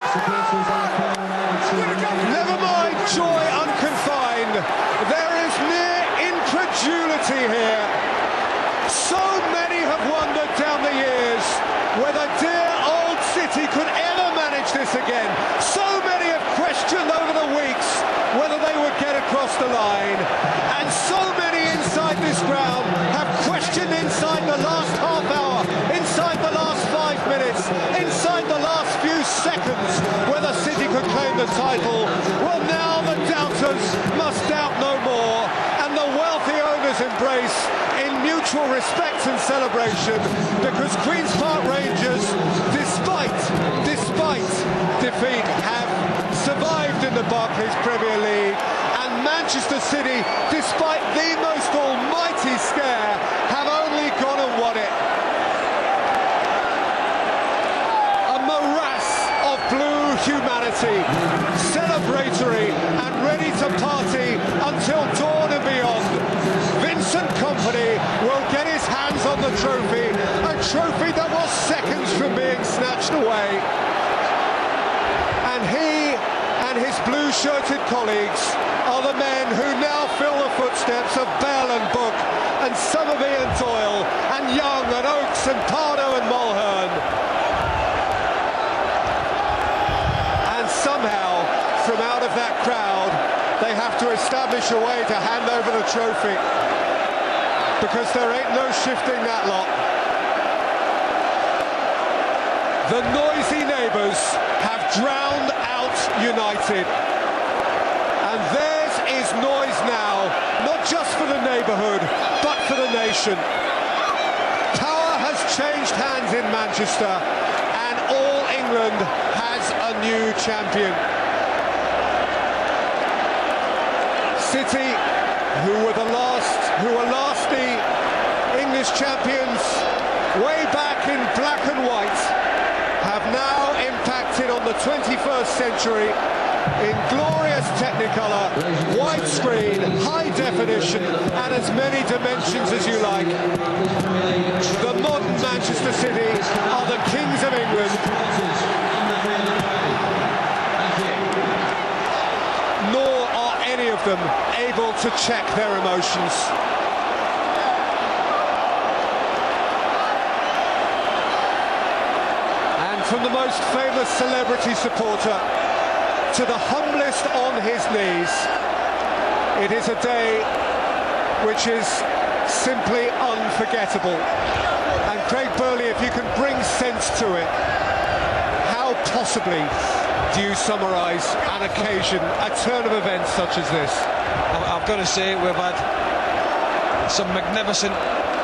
Never mind joy unconfined. There is near incredulity here. So many have wondered down the years whether dear old City could ever manage this again. So many have questioned over the weeks whether they would get across the line. And so many inside this ground have questioned inside the last half hour, inside the last 5 minutes, inside the last few seconds whether City could claim the title. Well, now the doubters must doubt no more, and the wealthy owners embrace in mutual respect and celebration, because Queen's Park Rangers, despite defeat, have survived in the Barclays Premier League, and Manchester City, despite the most almighty scare, have only gone and won it. A morass of blue humanity, celebratory and ready to party until dawn and beyond. Vincent Kompany will get his hands on the trophy, a trophy that was seconds from being snatched away. And he and his blue-shirted colleagues are the men who now fill the footsteps of Bell and Book and Somerby and Doyle and Young and Oakes and Pardo and Mulhern. And somehow, from out of that crowd, they have to establish a way to hand over the trophy, because there ain't no shifting that lot. The noisy neighbours have drowned out United, and theirs is noise now, not just for the neighbourhood, but for the nation. Power has changed hands in Manchester, and all England has a new champion. City, who were last the English champions way back in black and white, have now impacted on the 21st century in glorious Technicolor, widescreen, high definition, and as many dimensions as you like. The modern Manchester City are the kings of England. Nor are any of them able to check their emotions. From the most famous celebrity supporter to the humblest on his knees, it is a day which is simply unforgettable. And Craig Burley, if you can bring sense to it, how possibly do you summarise an occasion, a turn of events such as this? I've got to say, we've had some magnificent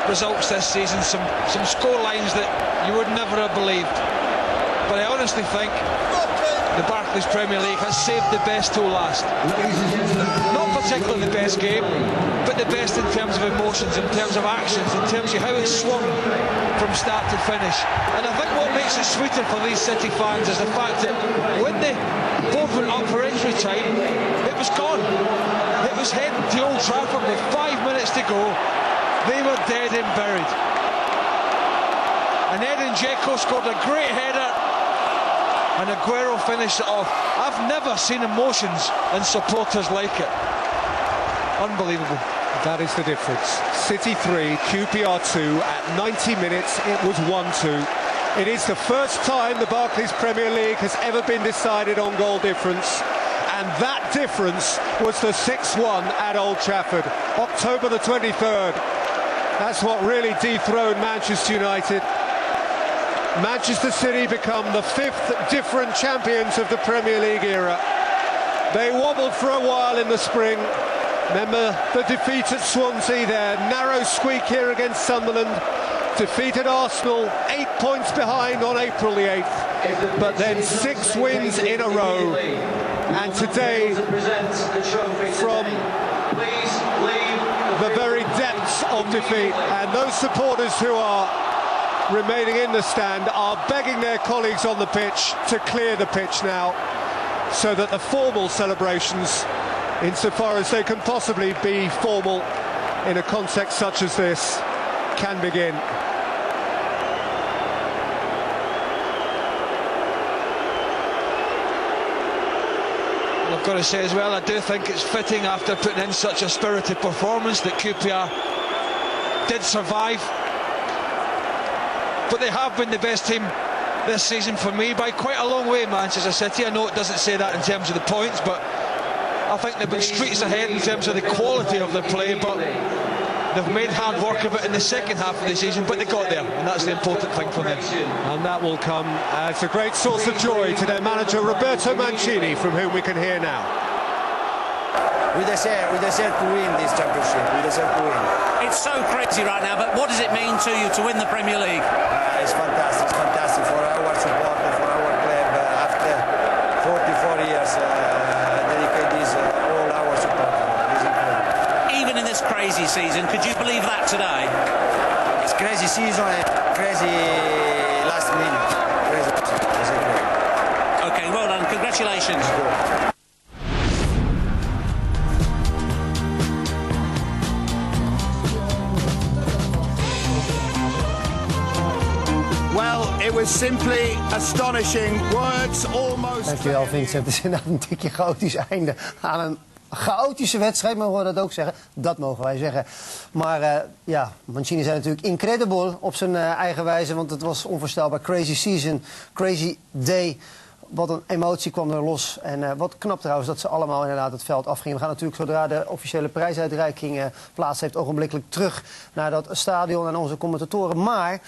results this season, some score lines that you would never have believed. But I honestly think the Barclays Premier League has saved the best till last. Not particularly the best game, but the best in terms of emotions, in terms of actions, in terms of how it swung from start to finish. And I think what makes it sweeter for these City fans is the fact that when the board went up for injury time, it was gone. It was heading to Old Trafford with 5 minutes to go. They were dead and buried. And Edin Dzeko scored a great header, and Aguero finished it off. I've never seen emotions and supporters like it. Unbelievable. That is the difference. City 3, QPR 2. At 90 minutes, it was 1-2. It is the first time the Barclays Premier League has ever been decided on goal difference. And that difference was the 6-1 at Old Trafford, October the 23rd. That's what really dethroned Manchester United. Manchester City become the 5th different champions of the Premier League era. They wobbled for a while in the spring. Remember the defeat at Swansea, their narrow squeak here against Sunderland. Defeated Arsenal, 8 points behind on April the 8th. But then 6 wins in a row. And today, from the very depths of defeat, and those supporters who are remaining in the stand are begging their colleagues on the pitch to clear the pitch now, so that the formal celebrations, insofar as they can possibly be formal in a context such as this, can begin. I've got to say as well, I do think it's fitting after putting in such a spirited performance that QPR did survive. But they have been the best team this season for me by quite a long way, Manchester City. I know it doesn't say that in terms of the points, but I think they've been streets ahead in terms of the quality of their play, but they've made hard work of it in the second half of the season, but they got there, and that's the important thing for them. And that will come as a great source of joy to their manager Roberto Mancini, from whom we can hear now. We deserve to win this championship. We deserve to win. It's so crazy right now, but what does it mean to you to win the Premier League? It's fantastic. It's fantastic for our supporters, for our club. After 44 years, dedicate this all our supporters. It's incredible. Even in this crazy season, could you believe that today? It's crazy season and crazy last minute. Crazy. It's incredible. Okay, well done. Congratulations. Well, it was simply astonishing. Words almost... Dankjewel, Vincent. Het is inderdaad een tikje chaotisch einde aan een chaotische wedstrijd, mogen we dat ook zeggen. Dat mogen wij zeggen. Maar ja, Mancini zei natuurlijk incredible op zijn eigen wijze, want het was onvoorstelbaar. Crazy season, crazy day. Wat een emotie kwam er los. En wat knap trouwens dat ze allemaal inderdaad het veld afgingen. We gaan natuurlijk zodra de officiële prijsuitreiking plaats heeft ogenblikkelijk terug naar dat stadion en onze commentatoren. Maar